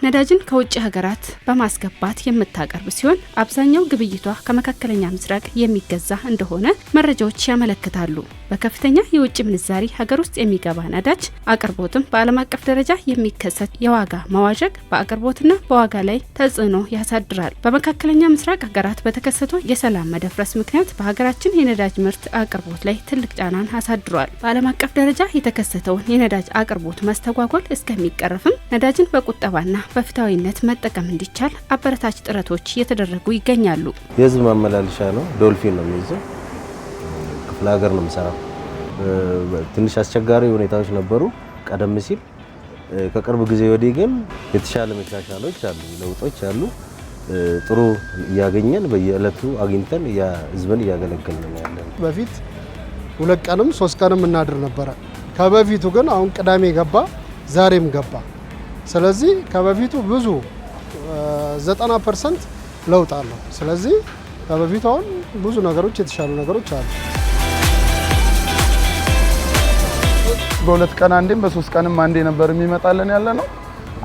ነዳጅን ከውጭ ሀገራት በማስገባት የምታቀርብ ሲሆን አብዛኛው ግብይቷ ከመካከለኛ ምስራቅ የሚገዛ እንደሆነ መረጃዎች ያመለክታሉ። በከፍተኛ የውጭ ምንዛሪ ሀገር ውስጥ የሚገባ ነዳጅ አቅርቦትም በዓለም አቀፍ ደረጃ የሚከሰት የዋጋ መዋዠቅ በአቅርቦትና በዋጋ ላይ ተጽዕኖ ያሳድራል። በመካከለኛ ምስራቅ ሀገራት በተከሰተው የሰላም መደፍረስ ምክንያት በሀገራችን የነዳጅ ምርት አቅርቦት ላይ ትልቅ ጫናን አሳድሯል። በዓለም አቀፍ ደረጃ የተከሰተውን የነዳጅ አቅርቦት መስተጓጎል እስከሚቀረፍም ነዳጅን በቁጠባና በፍትሃዊነት መጠቀም እንዲቻል አበረታች ጥረቶች እየተደረጉ ይገኛሉ። የህዝብ ማመላለሻ ነው፣ ዶልፊን ነው የሚይዘው። ክፍለ ሀገር ነው የምሰራው። ትንሽ አስቸጋሪ ሁኔታዎች ነበሩ ቀደም ሲል። ከቅርብ ጊዜ ወዲህ ግን የተሻለ መሻሻሎች አሉ፣ ለውጦች አሉ። ጥሩ እያገኘን በየዕለቱ አግኝተን ህዝብን እያገለገልን ነው ያለን። በፊት 2 ቀንም 3 ቀንም እናድር ነበረ። ከበፊቱ ግን አሁን ቅዳሜ ገባ፣ ዛሬም ገባ። ስለዚህ ከበፊቱ ብዙ 90% ለውጥ አለው። ስለዚህ ከበፊቱ አሁን ብዙ ነገሮች የተሻሉ ነገሮች አሉ። በ2 ቀን አንዴም በ3 ቀንም አንዴ ነበር የሚመጣልን ያለ ነው።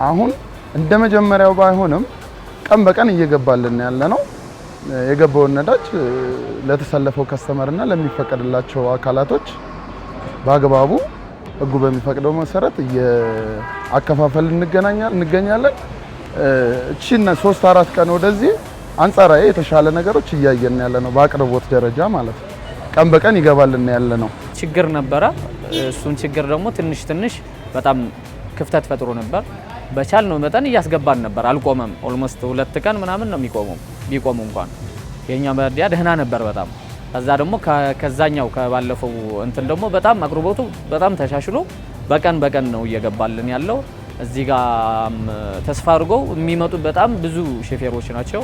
አሁን እንደ መጀመሪያው ባይሆንም ቀን በቀን እየገባልን ያለ ነው። የገባውን ነዳጅ ለተሰለፈው ከስተመርና ለሚፈቀድላቸው አካላቶች በአግባቡ ህጉ በሚፈቅደው መሰረት የአከፋፈል እንገኛለን። እቺን 3-4 ቀን ወደዚህ አንጻራዊ የተሻለ ነገሮች እያየን ያለ ነው፣ በአቅርቦት ደረጃ ማለት ነው። ቀን በቀን ይገባልን ያለ ነው። ችግር ነበረ። እሱን ችግር ደግሞ ትንሽ በጣም ክፍተት ፈጥሮ ነበር። በቻልነው መጠን እያስገባን ነበር። አልቆመም። ኦልሞስት 2 ቀን ምናምን ነው ቢቆም እንኳን የኛ መርዲያ ደህና ነበር በጣም። ከዛ ደግሞ ከዛኛው ከባለፈው እንትን ደግሞ በጣም አቅርቦቱ በጣም ተሻሽሎ በቀን ነው እየገባልን ያለው። እዚህ ጋር ተስፋ አድርገው የሚመጡ በጣም ብዙ ሾፌሮች ናቸው።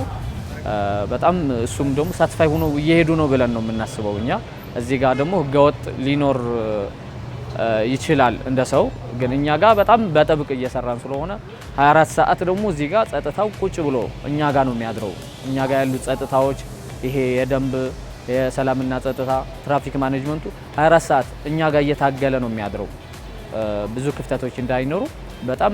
በጣም እሱም ደግሞ ሳትፋይ ሆኖ እየሄዱ ነው ብለን ነው የምናስበው እኛ። እዚህ ጋር ደግሞ ህገወጥ ሊኖር ይችላል እንደ ሰው፣ ግን እኛ ጋር በጣም በጥብቅ እየሰራን ስለሆነ 24 ሰዓት ደግሞ እዚህ ጋር ጸጥታው ቁጭ ብሎ እኛ ጋር ነው የሚያድረው። እኛ ጋር ያሉት ጸጥታዎች ይሄ የደንብ የሰላምና ጸጥታ ትራፊክ ማኔጅመንቱ 24 ሰዓት እኛ ጋር እየታገለ ነው የሚያድረው። ብዙ ክፍተቶች እንዳይኖሩ በጣም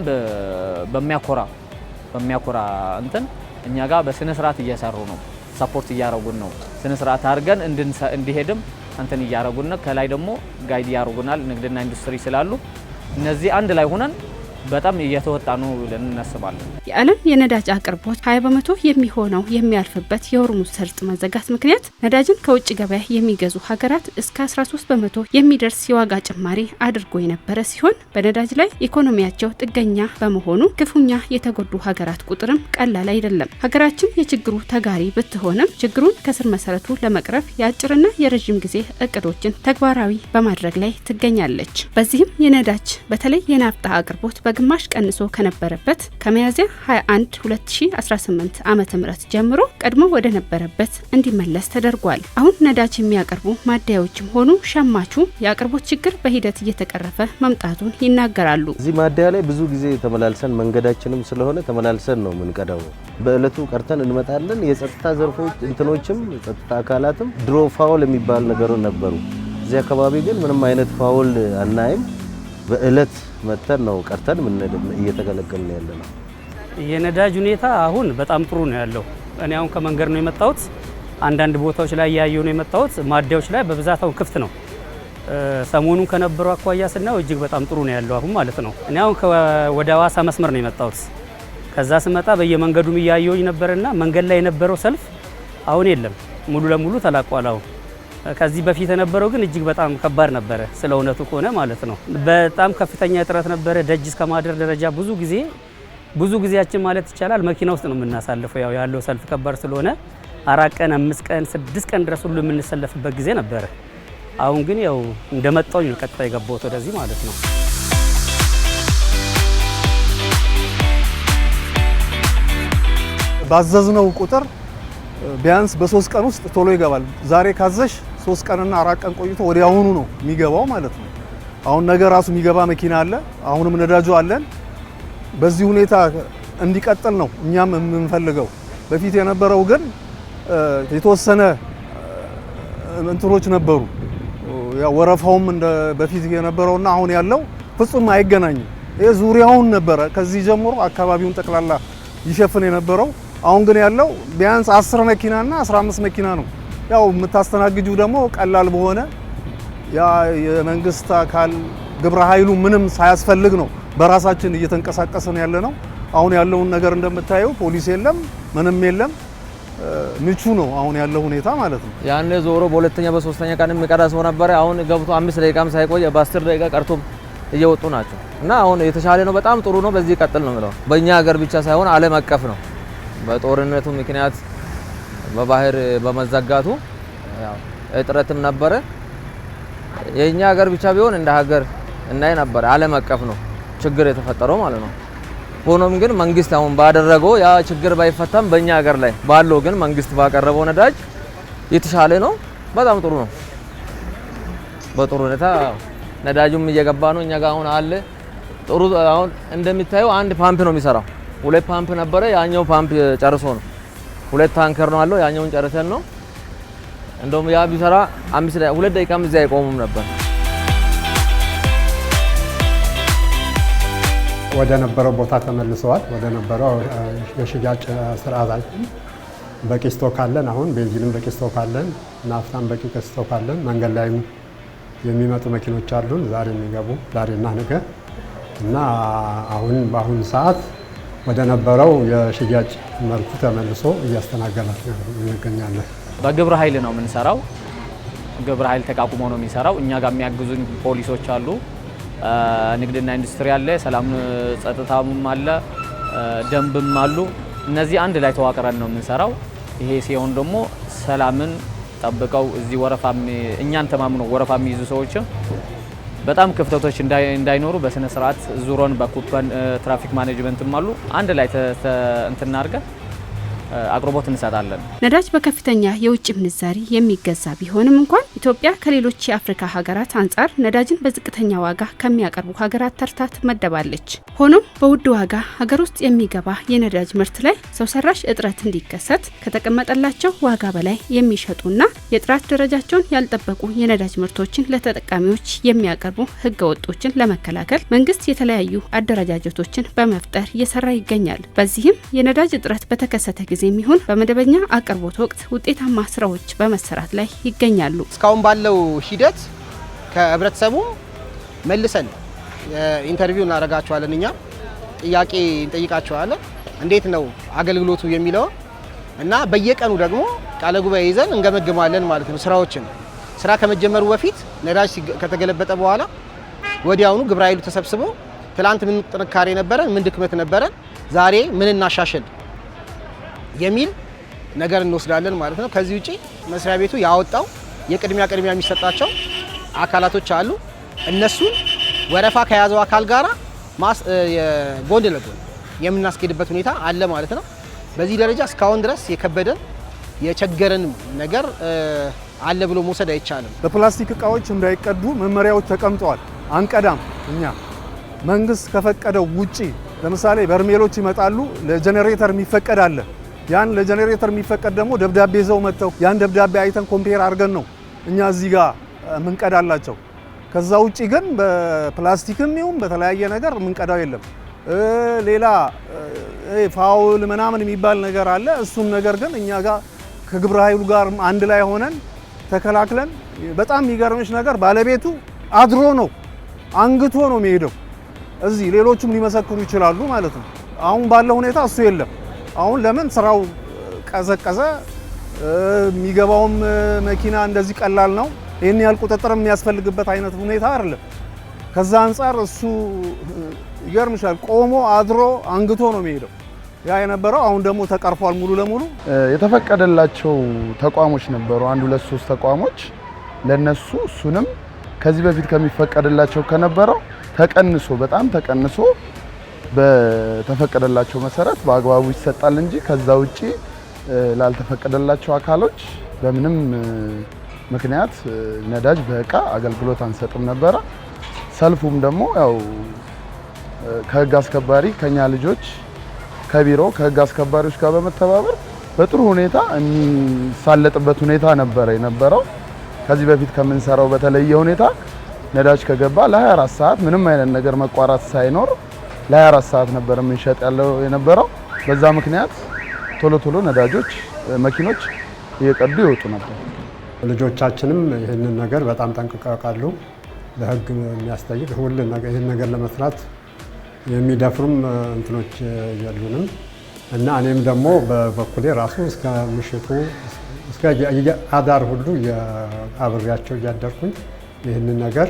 በሚያኮራ እንትን እኛ ጋር በስነ ስርዓት እየሰሩ ነው። ሰፖርት እያረጉን ነው። ስነ ስርዓት አድርገን እንዲሄድም እንትን እያረጉን ነው። ከላይ ደግሞ ጋይድ ያረጉናል ንግድና ኢንዱስትሪ ስላሉ እነዚህ አንድ ላይ ሆነን በጣም እየተወጣ ነው ብለን እናስባለን። የዓለም የነዳጅ አቅርቦት 20% የሚሆነው የሚያልፍበት የሆርሙዝ ሰርጥ መዘጋት ምክንያት ነዳጅን ከውጭ ገበያ የሚገዙ ሀገራት እስከ 13% የሚደርስ የዋጋ ጭማሪ አድርጎ የነበረ ሲሆን በነዳጅ ላይ ኢኮኖሚያቸው ጥገኛ በመሆኑ ክፉኛ የተጎዱ ሀገራት ቁጥርም ቀላል አይደለም። ሀገራችን የችግሩ ተጋሪ ብትሆንም ችግሩን ከስር መሰረቱ ለመቅረፍ የአጭርና የረጅም ጊዜ እቅዶችን ተግባራዊ በማድረግ ላይ ትገኛለች። በዚህም የነዳጅ በተለይ የናፍጣ አቅርቦት በግማሽ ቀንሶ ከነበረበት ከሚያዝያ 21 2018 ዓመተ ምህረት ጀምሮ ቀድሞ ወደ ነበረበት እንዲመለስ ተደርጓል። አሁን ነዳጅ የሚያቀርቡ ማደያዎችም ሆኑ ሸማቹ የአቅርቦት ችግር በሂደት እየተቀረፈ መምጣቱን ይናገራሉ። እዚህ ማደያ ላይ ብዙ ጊዜ ተመላልሰን መንገዳችንም ስለሆነ ተመላልሰን ነው የምንቀዳው። በእለቱ ቀርተን እንመጣለን። የጸጥታ ዘርፎች እንትኖችም የጸጥታ አካላትም ድሮ ፋውል የሚባል ነገር ነበሩ። እዚህ አካባቢ ግን ምንም አይነት ፋውል አናይም። በእለት መተን ነው ቀርተን ምን እየተገለገልን ያለነው። የነዳጅ ሁኔታ አሁን በጣም ጥሩ ነው ያለው። እኔ አሁን ከመንገድ ነው የመጣሁት። አንዳንድ ቦታዎች ላይ ያየው ነው የመጣሁት። ማደያዎች ላይ በብዛት አሁን ክፍት ነው። ሰሞኑን ከነበረው አኳያ ስናየው እጅግ በጣም ጥሩ ነው ያለው አሁን ማለት ነው። እኔ አሁን ወደ ሐዋሳ መስመር ነው የመጣሁት። ከዛ ስመጣ በየመንገዱም እያየሁኝ ነበርና መንገድ ላይ የነበረው ሰልፍ አሁን የለም፣ ሙሉ ለሙሉ ተላቋል አሁን። ከዚህ በፊት የነበረው ግን እጅግ በጣም ከባድ ነበረ፣ ስለ እውነቱ ከሆነ ማለት ነው። በጣም ከፍተኛ እጥረት ነበረ። ደጅ እስከ ማደር ደረጃ ብዙ ጊዜያችን ማለት ይቻላል መኪና ውስጥ ነው የምናሳልፈው። ያለው ሰልፍ ከባድ ስለሆነ 4 ቀን 5 ቀን 6 ቀን ድረስ ሁሉ የምንሰለፍበት ጊዜ ነበረ። አሁን ግን ያው እንደመጣው ነው ቀጥታ የገባሁት ወደዚህ ማለት ነው። ባዘዝነው ቁጥር ቢያንስ በ3 ቀን ውስጥ ቶሎ ይገባል። ዛሬ ካዘሽ 3 ቀንና 4 ቀን ቆይቶ ወዲያውኑ ነው የሚገባው ማለት ነው። አሁን ነገ ራሱ የሚገባ መኪና አለ። አሁንም ነዳጁ አለን። በዚህ ሁኔታ እንዲቀጥል ነው እኛም የምንፈልገው። በፊት የነበረው ግን የተወሰነ እንትኖች ነበሩ። ያ ወረፋውም እንደ በፊት የነበረውና አሁን ያለው ፍጹም አይገናኝም። ይሄ ዙሪያውን ነበረ ከዚህ ጀምሮ አካባቢውን ጠቅላላ ይሸፍን የነበረው። አሁን ግን ያለው ቢያንስ 10 መኪናና 15 መኪና ነው። ያው የምታስተናግጁ ደግሞ ቀላል በሆነ ያ የመንግስት አካል ግብረ ኃይሉ ምንም ሳያስፈልግ ነው በራሳችን እየተንቀሳቀሰን ያለ ነው። አሁን ያለውን ነገር እንደምታየው ፖሊስ የለም ምንም የለም። ምቹ ነው አሁን ያለው ሁኔታ ማለት ነው። ያኔ ዞሮ በሁለተኛ በሶስተኛ ቀን የሚቀዳ ሰው ነበር። አሁን ገብቶ 5 ደቂቃም ሳይቆይ በ10 ደቂቃ ቀርቶም እየወጡ ናቸው እና አሁን የተሻለ ነው። በጣም ጥሩ ነው። በዚህ ቀጥል ነው የምለው። በእኛ ሀገር ብቻ ሳይሆን ዓለም አቀፍ ነው። በጦርነቱ ምክንያት በባህር በመዘጋቱ ያው እጥረትም ነበረ። የኛ ሀገር ብቻ ቢሆን እንደ ሀገር እናይ ነበር። ዓለም አቀፍ ነው ችግር የተፈጠረው ማለት ነው። ሆኖም ግን መንግስት አሁን ባደረገው ያ ችግር ባይፈታም በእኛ ሀገር ላይ ባለው ግን መንግስት ባቀረበው ነዳጅ የተሻለ ነው። በጣም ጥሩ ነው። በጥሩ ሁኔታ ነዳጁም እየገባ ነው። እኛ ጋር አሁን አለ ጥሩ። አሁን እንደሚታየው አንድ ፓምፕ ነው የሚሰራው። 2 ፓምፕ ነበረ። ያኛው ፓምፕ ጨርሶ ነው 2 ታንከር ነው አለው። ያኛውን ጨርሰን ነው እንደውም ያ ቢሰራ 2 ደቂቃም እዚያ አይቆሙም ነበር። ወደ ነበረው ቦታ ተመልሰዋል። ወደ ነበረው የሽያጭ ስርዓታችን በቂ ስቶክ አለን። አሁን ቤንዚንም በቂ ስቶክ አለን፣ ናፍታም በቂ ስቶክ አለን። መንገድ ላይም የሚመጡ መኪኖች አሉን ዛሬ የሚገቡ ዛሬና ነገ እና አሁን በአሁኑ ሰዓት ወደ ነበረው የሽያጭ መልኩ ተመልሶ እያስተናገድን እንገኛለን። በግብረ ኃይል ነው የምንሰራው። ግብረ ኃይል ተቋቁሞ ነው የሚሰራው። እኛ ጋር የሚያግዙን ፖሊሶች አሉ፣ ንግድና ኢንዱስትሪ አለ፣ ሰላም ጸጥታም አለ፣ ደንብም አሉ። እነዚህ አንድ ላይ ተዋቅረን ነው የምንሰራው። ይሄ ሲሆን ደግሞ ሰላምን ጠብቀው እዚህ ወረፋም እኛን ተማምነው ወረፋ የሚይዙ ሰዎች በጣም ክፍተቶች እንዳይኖሩ በስነ ስርዓት ዙሮን በኩፐን ትራፊክ ማኔጅመንትም አሉ አንድ ላይ እንትና አድርገን አቅርቦት እንሰጣለን። ነዳጅ በከፍተኛ የውጭ ምንዛሪ የሚገዛ ቢሆንም እንኳን ኢትዮጵያ ከሌሎች የአፍሪካ ሀገራት አንጻር ነዳጅን በዝቅተኛ ዋጋ ከሚያቀርቡ ሀገራት ተርታ ትመደባለች። ሆኖም በውድ ዋጋ ሀገር ውስጥ የሚገባ የነዳጅ ምርት ላይ ሰው ሰራሽ እጥረት እንዲከሰት ከተቀመጠላቸው ዋጋ በላይ የሚሸጡና የጥራት ደረጃቸውን ያልጠበቁ የነዳጅ ምርቶችን ለተጠቃሚዎች የሚያቀርቡ ህገ ወጦችን ለመከላከል መንግስት የተለያዩ አደረጃጀቶችን በመፍጠር እየሰራ ይገኛል። በዚህም የነዳጅ እጥረት በተከሰተ ጊዜ የሚሆን በመደበኛ አቅርቦት ወቅት ውጤታማ ስራዎች በመሰራት ላይ ይገኛሉ። እስካሁን ባለው ሂደት ከህብረተሰቡ መልሰን ኢንተርቪው እናደርጋቸዋለን። እኛ ጥያቄ እንጠይቃቸዋለን እንዴት ነው አገልግሎቱ የሚለው እና በየቀኑ ደግሞ ቃለ ጉባኤ ይዘን እንገመግማለን ማለት ነው። ስራ ከመጀመሩ በፊት ነዳጅ ከተገለበጠ በኋላ ወዲያውኑ ግብረ ኃይሉ ተሰብስቦ ትላንት ምን ጥንካሬ ነበረን፣ ምን ድክመት ነበረን፣ ዛሬ ምን እናሻሽል የሚል ነገር እንወስዳለን ማለት ነው። ከዚህ ውጪ መስሪያ ቤቱ ያወጣው የቅድሚያ የሚሰጣቸው አካላቶች አሉ። እነሱን ወረፋ ከያዘው አካል ጋራ ጎን ለጎን የምናስኬድበት ሁኔታ አለ ማለት ነው። በዚህ ደረጃ እስካሁን ድረስ የከበደን የቸገረን ነገር አለ ብሎ መውሰድ አይቻልም። በፕላስቲክ እቃዎች እንዳይቀዱ መመሪያዎች ተቀምጠዋል። አንቀዳም። እኛ መንግስት ከፈቀደው ውጪ ለምሳሌ በርሜሎች ይመጣሉ። ለጄኔሬተር የሚፈቀድ አለ። ያን ለጄኔሬተር የሚፈቀድ ደግሞ ደብዳቤ ይዘው መጥተው ያን ደብዳቤ አይተን ኮምፔር አድርገን ነው እኛ እዚህ ጋር ምንቀዳላቸው። ከዛ ውጪ ግን በፕላስቲክም ይሁን በተለያየ ነገር ምንቀዳው የለም። ሌላ ፋውል ምናምን የሚባል ነገር አለ። እሱን ነገር ግን እኛ ጋር ከግብረ ኃይሉ ጋር አንድ ላይ ሆነን ተከላክለን፣ በጣም የሚገርምሽ ነገር ባለቤቱ አድሮ ነው አንግቶ ነው የሚሄደው። እዚህ ሌሎቹም ሊመሰክሩ ይችላሉ ማለት ነው። አሁን ባለው ሁኔታ እሱ የለም። አሁን ለምን ስራው ቀዘቀዘ? የሚገባውም መኪና እንደዚህ ቀላል ነው። ይሄን ያህል ቁጥጥር የሚያስፈልግበት አይነት ሁኔታ አይደለም። ከዛ አንፃር እሱ ይገርምሻል ቆሞ አድሮ አንግቶ ነው የሚሄደው። ያ የነበረው አሁን ደግሞ ተቀርፏል ሙሉ ለሙሉ። የተፈቀደላቸው ተቋሞች ነበሩ 1 2 3 ተቋሞች። ለነሱ እሱንም ከዚህ በፊት ከሚፈቀድላቸው ከነበረው ተቀንሶ በጣም ተቀንሶ በተፈቀደላቸው መሰረት በአግባቡ ይሰጣል እንጂ ከዛ ውጪ ላልተፈቀደላቸው አካሎች በምንም ምክንያት ነዳጅ በእቃ አገልግሎት አንሰጥም ነበረ። ሰልፉም ደግሞ ያው ከህግ አስከባሪ ከኛ ልጆች ከቢሮ ከህግ አስከባሪዎች ጋር በመተባበር በጥሩ ሁኔታ የሚሳለጥበት ሁኔታ ነበረ የነበረው። ከዚህ በፊት ከምንሰራው በተለየ ሁኔታ ነዳጅ ከገባ ለ24 ሰዓት ምንም አይነት ነገር መቋረጥ ሳይኖር ለ24 ሰዓት ነበር የምንሸጥ የነበረው። በዛ ምክንያት ቶሎ ነዳጆች መኪኖች እየቀዱ ይወጡ ነበር። ልጆቻችንም ይህንን ነገር በጣም ጠንቅቀው ያውቃሉ። ለህግ የሚያስጠይቅ ይህን ነገር ለመስራት የሚደፍሩም እንትኖች የሉንም እና እኔም ደግሞ በበኩሌ ራሱ እስከ ምሽቱ እስከ አዳር ሁሉ አብሬያቸው እያደርኩኝ ይህንን ነገር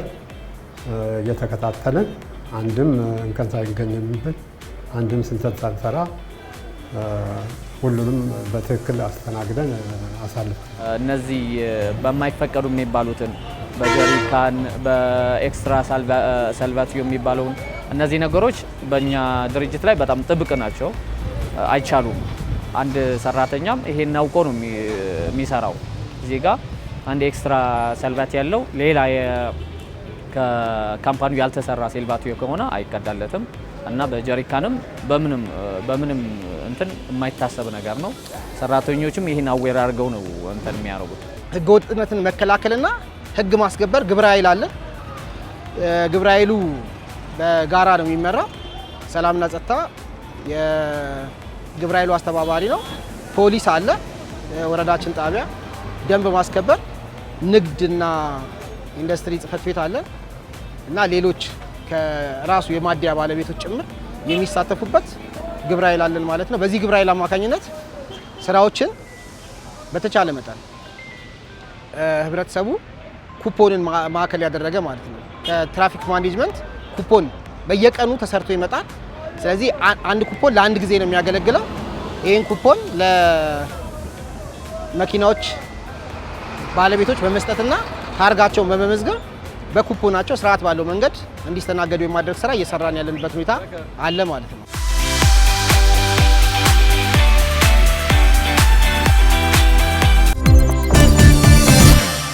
እየተከታተልን አንድም እንከን ሳይገኝብን አንድም ስህተት ሳንሰራ ሁሉንም በትክክል አስተናግደን አሳልፈን እነዚህ በማይፈቀዱ የሚባሉትን በጀሪካን በኤክስትራ ሳልቫቲዮ የሚባለውን እነዚህ ነገሮች በእኛ ድርጅት ላይ በጣም ጥብቅ ናቸው፣ አይቻሉም። አንድ ሰራተኛም ይሄን አውቆ ነው የሚሰራው። እዚህ ጋር አንድ ኤክስትራ ሳልቫቲ ያለው ሌላ ከካምፓኒው ያልተሰራ ሳልቫቲዮ ከሆነ አይቀዳለትም እና በጀሪካንም በምንም እንትን የማይታሰብ ነገር ነው። ሰራተኞችም ይሄን አዌር አድርገው ነው እንትን የሚያደርጉት። ህገወጥነትን መከላከልና ህግ ማስከበር ግብረ ኃይል አለ። ግብረ ኃይሉ በጋራ ነው የሚመራው። ሰላምና ጸጥታ የግብረ ኃይሉ አስተባባሪ ነው። ፖሊስ አለ፣ ወረዳችን ጣቢያ፣ ደንብ ማስከበር፣ ንግድና ኢንዱስትሪ ጽህፈት ቤት አለ እና ሌሎች ከራሱ የማደያ ባለቤቶች ጭምር የሚሳተፉበት ግብረ ኃይል አለን ማለት ነው። በዚህ ግብረ ኃይል አማካኝነት ስራዎችን በተቻለ መጠን ህብረተሰቡ ኩፖንን ማዕከል ያደረገ ማለት ነው። ከትራፊክ ማኔጅመንት ኩፖን በየቀኑ ተሰርቶ ይመጣል። ስለዚህ አንድ ኩፖን ለአንድ ጊዜ ነው የሚያገለግለው። ይህን ኩፖን ለመኪናዎች ባለቤቶች በመስጠትና ታርጋቸውን በመመዝገብ በኩፖናቸው ስርዓት ባለው መንገድ እንዲስተናገዱ የማድረግ ስራ እየሰራን ያለንበት ሁኔታ አለ ማለት ነው።